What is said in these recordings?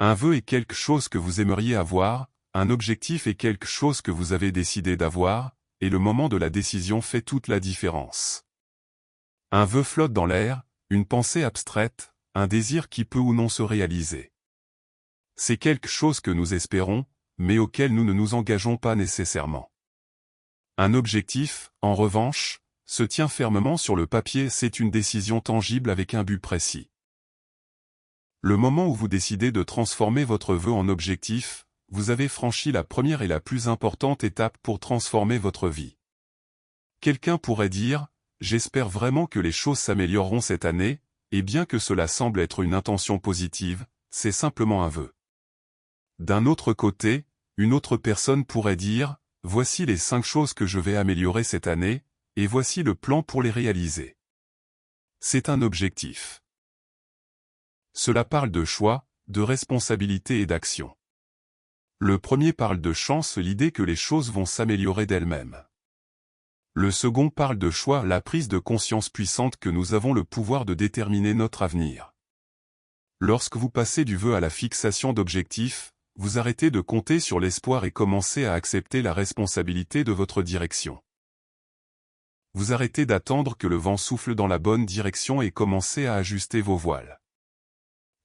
Un vœu est quelque chose que vous aimeriez avoir, un objectif est quelque chose que vous avez décidé d'avoir, et le moment de la décision fait toute la différence. Un vœu flotte dans l'air, une pensée abstraite, un désir qui peut ou non se réaliser. C'est quelque chose que nous espérons, mais auquel nous ne nous engageons pas nécessairement. Un objectif, en revanche, se tient fermement sur le papier, c'est une décision tangible avec un but précis. Le moment où vous décidez de transformer votre vœu en objectif, vous avez franchi la première et la plus importante étape pour transformer votre vie. Quelqu'un pourrait dire, j'espère vraiment que les choses s'amélioreront cette année, et bien que cela semble être une intention positive, c'est simplement un vœu. D'un autre côté, une autre personne pourrait dire, voici les 5 choses que je vais améliorer cette année, et voici le plan pour les réaliser. C'est un objectif. Cela parle de choix, de responsabilité et d'action. Le premier parle de chance, l'idée que les choses vont s'améliorer d'elles-mêmes. Le second parle de choix, la prise de conscience puissante que nous avons le pouvoir de déterminer notre avenir. Lorsque vous passez du vœu à la fixation d'objectifs, vous arrêtez de compter sur l'espoir et commencez à accepter la responsabilité de votre direction. Vous arrêtez d'attendre que le vent souffle dans la bonne direction et commencez à ajuster vos voiles.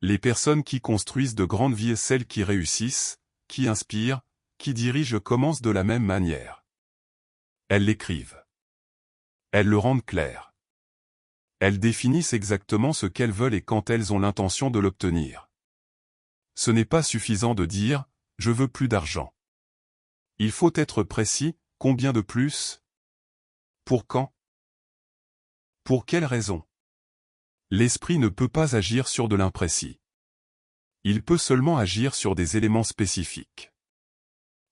Les personnes qui construisent de grandes vies, celles qui réussissent, qui inspirent, qui dirigent commencent de la même manière. Elles l'écrivent. Elles le rendent clair. Elles définissent exactement ce qu'elles veulent et quand elles ont l'intention de l'obtenir. Ce n'est pas suffisant de dire « je veux plus d'argent ». Il faut être précis, combien de plus ? Pour quand ? Pour quelle raison ? L'esprit ne peut pas agir sur de l'imprécis. Il peut seulement agir sur des éléments spécifiques.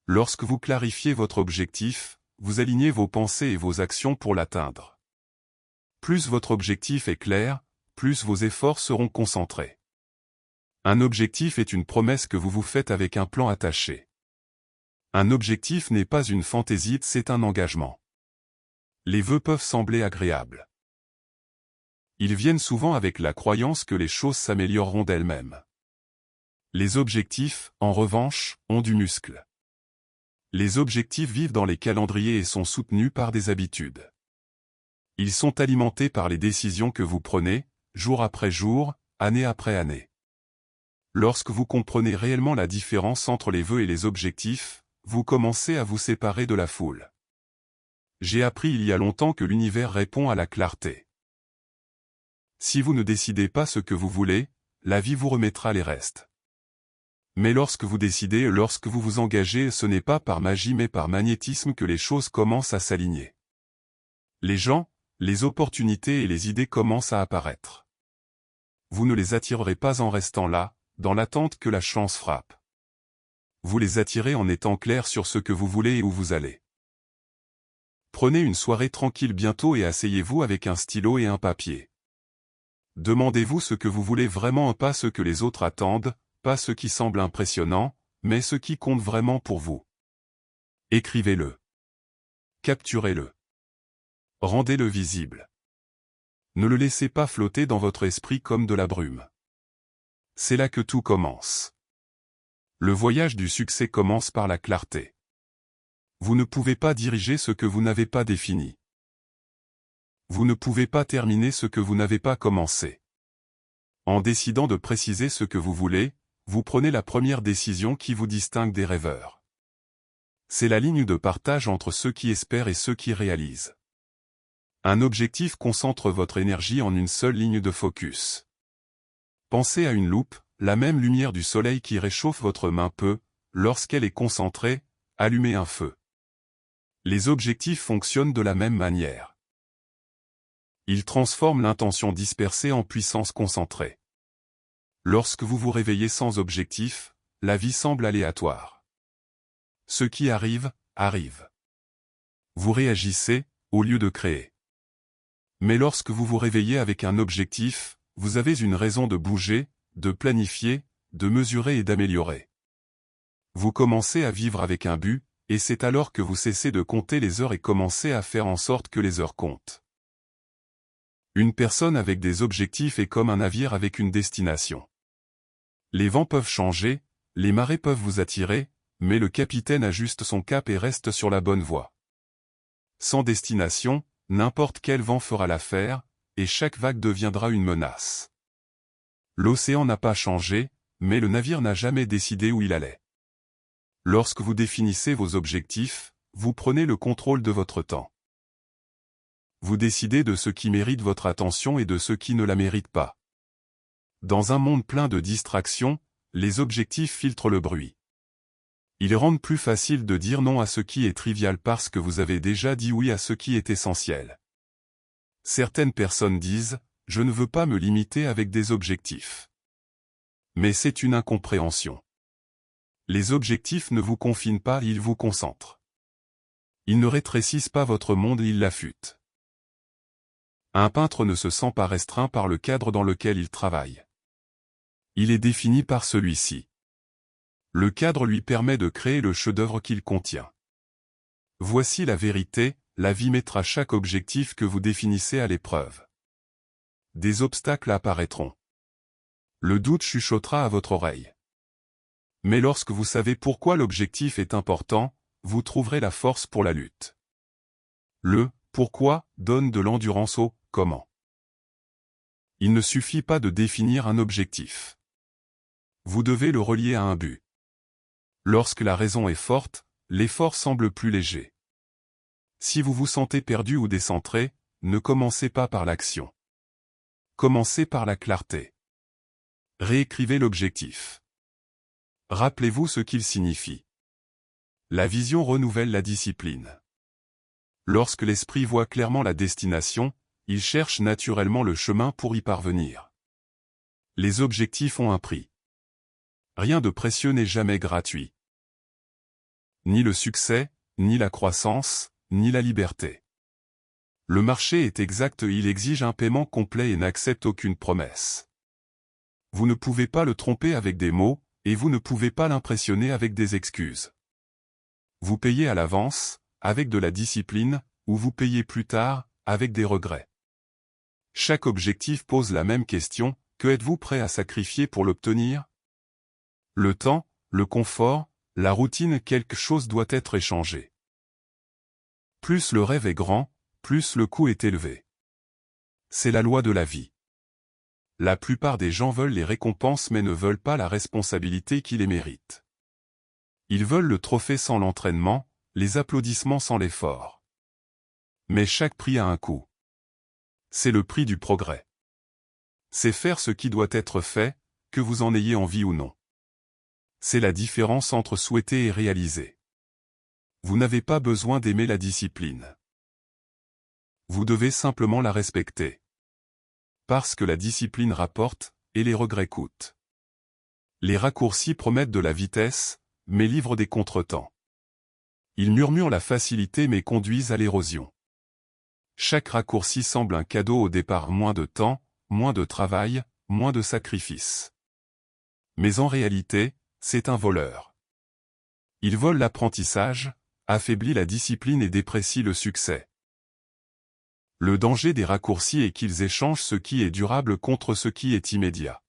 Lorsque vous clarifiez votre objectif, vous alignez vos pensées et vos actions pour l'atteindre. Plus votre objectif est clair, plus vos efforts seront concentrés. Un objectif est une promesse que vous vous faites avec un plan attaché. Un objectif n'est pas une fantaisie, c'est un engagement. Les vœux peuvent sembler agréables. Ils viennent souvent avec la croyance que les choses s'amélioreront d'elles-mêmes. Les objectifs, en revanche, ont du muscle. Les objectifs vivent dans les calendriers et sont soutenus par des habitudes. Ils sont alimentés par les décisions que vous prenez, jour après jour, année après année. Lorsque vous comprenez réellement la différence entre les vœux et les objectifs, vous commencez à vous séparer de la foule. J'ai appris il y a longtemps que l'univers répond à la clarté. Si vous ne décidez pas ce que vous voulez, la vie vous remettra les restes. Mais lorsque vous décidez, lorsque vous vous engagez, ce n'est pas par magie mais par magnétisme que les choses commencent à s'aligner. Les gens, les opportunités et les idées commencent à apparaître. Vous ne les attirerez pas en restant là, dans l'attente que la chance frappe. Vous les attirez en étant clair sur ce que vous voulez et où vous allez. Prenez une soirée tranquille bientôt et asseyez-vous avec un stylo et un papier. Demandez-vous ce que vous voulez vraiment, pas ce que les autres attendent, pas ce qui semble impressionnant, mais ce qui compte vraiment pour vous. Écrivez-le. Capturez-le. Rendez-le visible. Ne le laissez pas flotter dans votre esprit comme de la brume. C'est là que tout commence. Le voyage du succès commence par la clarté. Vous ne pouvez pas diriger ce que vous n'avez pas défini. Vous ne pouvez pas terminer ce que vous n'avez pas commencé. En décidant de préciser ce que vous voulez, vous prenez la première décision qui vous distingue des rêveurs. C'est la ligne de partage entre ceux qui espèrent et ceux qui réalisent. Un objectif concentre votre énergie en une seule ligne de focus. Pensez à une loupe, la même lumière du soleil qui réchauffe votre main peut, lorsqu'elle est concentrée, allumer un feu. Les objectifs fonctionnent de la même manière. Ils transforment l'intention dispersée en puissance concentrée. Lorsque vous vous réveillez sans objectif, la vie semble aléatoire. Ce qui arrive, arrive. Vous réagissez, au lieu de créer. Mais lorsque vous vous réveillez avec un objectif, vous avez une raison de bouger, de planifier, de mesurer et d'améliorer. Vous commencez à vivre avec un but, et c'est alors que vous cessez de compter les heures et commencez à faire en sorte que les heures comptent. Une personne avec des objectifs est comme un navire avec une destination. Les vents peuvent changer, les marées peuvent vous attirer, mais le capitaine ajuste son cap et reste sur la bonne voie. Sans destination, n'importe quel vent fera l'affaire, et chaque vague deviendra une menace. L'océan n'a pas changé, mais le navire n'a jamais décidé où il allait. Lorsque vous définissez vos objectifs, vous prenez le contrôle de votre temps. Vous décidez de ce qui mérite votre attention et de ce qui ne la mérite pas. Dans un monde plein de distractions, les objectifs filtrent le bruit. Ils rendent plus facile de dire non à ce qui est trivial parce que vous avez déjà dit oui à ce qui est essentiel. Certaines personnes disent « Je ne veux pas me limiter avec des objectifs ». Mais c'est une incompréhension. Les objectifs ne vous confinent pas, ils vous concentrent. Ils ne rétrécissent pas votre monde, ils l'affûtent. Un peintre ne se sent pas restreint par le cadre dans lequel il travaille. Il est défini par celui-ci. Le cadre lui permet de créer le chef-d'œuvre qu'il contient. Voici la vérité, la vie mettra chaque objectif que vous définissez à l'épreuve. Des obstacles apparaîtront. Le doute chuchotera à votre oreille. Mais lorsque vous savez pourquoi l'objectif est important, vous trouverez la force pour la lutte. Le « pourquoi » donne de l'endurance au « comment ». Il ne suffit pas de définir un objectif. Vous devez le relier à un but. Lorsque la raison est forte, l'effort semble plus léger. Si vous vous sentez perdu ou décentré, ne commencez pas par l'action. Commencez par la clarté. Réécrivez l'objectif. Rappelez-vous ce qu'il signifie. La vision renouvelle la discipline. Lorsque l'esprit voit clairement la destination, il cherche naturellement le chemin pour y parvenir. Les objectifs ont un prix. Rien de précieux n'est jamais gratuit. Ni le succès, ni la croissance, ni la liberté. Le marché est exact, il exige un paiement complet et n'accepte aucune promesse. Vous ne pouvez pas le tromper avec des mots, et vous ne pouvez pas l'impressionner avec des excuses. Vous payez à l'avance, avec de la discipline, ou vous payez plus tard, avec des regrets. Chaque objectif pose la même question, que êtes-vous prêt à sacrifier pour l'obtenir? Le temps, le confort, la routine, quelque chose doit être échangé. Plus le rêve est grand, plus le coût est élevé. C'est la loi de la vie. La plupart des gens veulent les récompenses mais ne veulent pas la responsabilité qui les mérite. Ils veulent le trophée sans l'entraînement, les applaudissements sans l'effort. Mais chaque prix a un coût. C'est le prix du progrès. C'est faire ce qui doit être fait, que vous en ayez envie ou non. C'est la différence entre souhaiter et réaliser. Vous n'avez pas besoin d'aimer la discipline. Vous devez simplement la respecter. Parce que la discipline rapporte, et les regrets coûtent. Les raccourcis promettent de la vitesse, mais livrent des contretemps. Ils murmurent la facilité mais conduisent à l'érosion. Chaque raccourci semble un cadeau au départ, moins de temps, moins de travail, moins de sacrifices. Mais en réalité, c'est un voleur. Il vole l'apprentissage, affaiblit la discipline et déprécie le succès. Le danger des raccourcis est qu'ils échangent ce qui est durable contre ce qui est immédiat.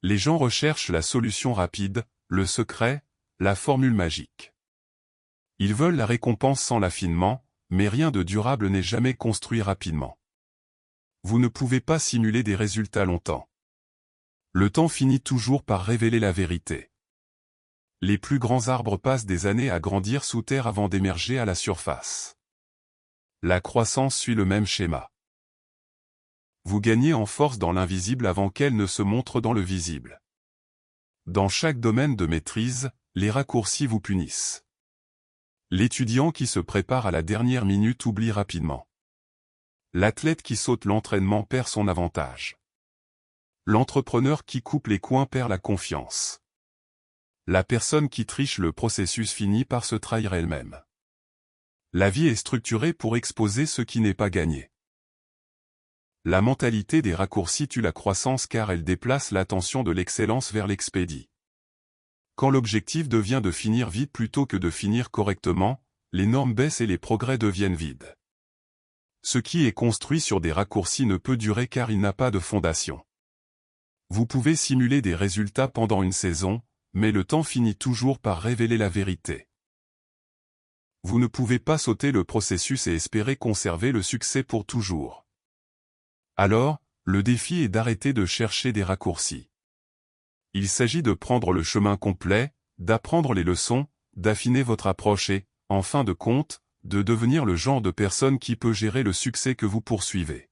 Les gens recherchent la solution rapide, le secret, la formule magique. Ils veulent la récompense sans l'affinement, mais rien de durable n'est jamais construit rapidement. Vous ne pouvez pas simuler des résultats longtemps. Le temps finit toujours par révéler la vérité. Les plus grands arbres passent des années à grandir sous terre avant d'émerger à la surface. La croissance suit le même schéma. Vous gagnez en force dans l'invisible avant qu'elle ne se montre dans le visible. Dans chaque domaine de maîtrise, les raccourcis vous punissent. L'étudiant qui se prépare à la dernière minute oublie rapidement. L'athlète qui saute l'entraînement perd son avantage. L'entrepreneur qui coupe les coins perd la confiance. La personne qui triche le processus finit par se trahir elle-même. La vie est structurée pour exposer ce qui n'est pas gagné. La mentalité des raccourcis tue la croissance car elle déplace l'attention de l'excellence vers l'expédit. Quand l'objectif devient de finir vite plutôt que de finir correctement, les normes baissent et les progrès deviennent vides. Ce qui est construit sur des raccourcis ne peut durer car il n'a pas de fondation. Vous pouvez simuler des résultats pendant une saison, mais le temps finit toujours par révéler la vérité. Vous ne pouvez pas sauter le processus et espérer conserver le succès pour toujours. Alors, le défi est d'arrêter de chercher des raccourcis. Il s'agit de prendre le chemin complet, d'apprendre les leçons, d'affiner votre approche et, en fin de compte, de devenir le genre de personne qui peut gérer le succès que vous poursuivez.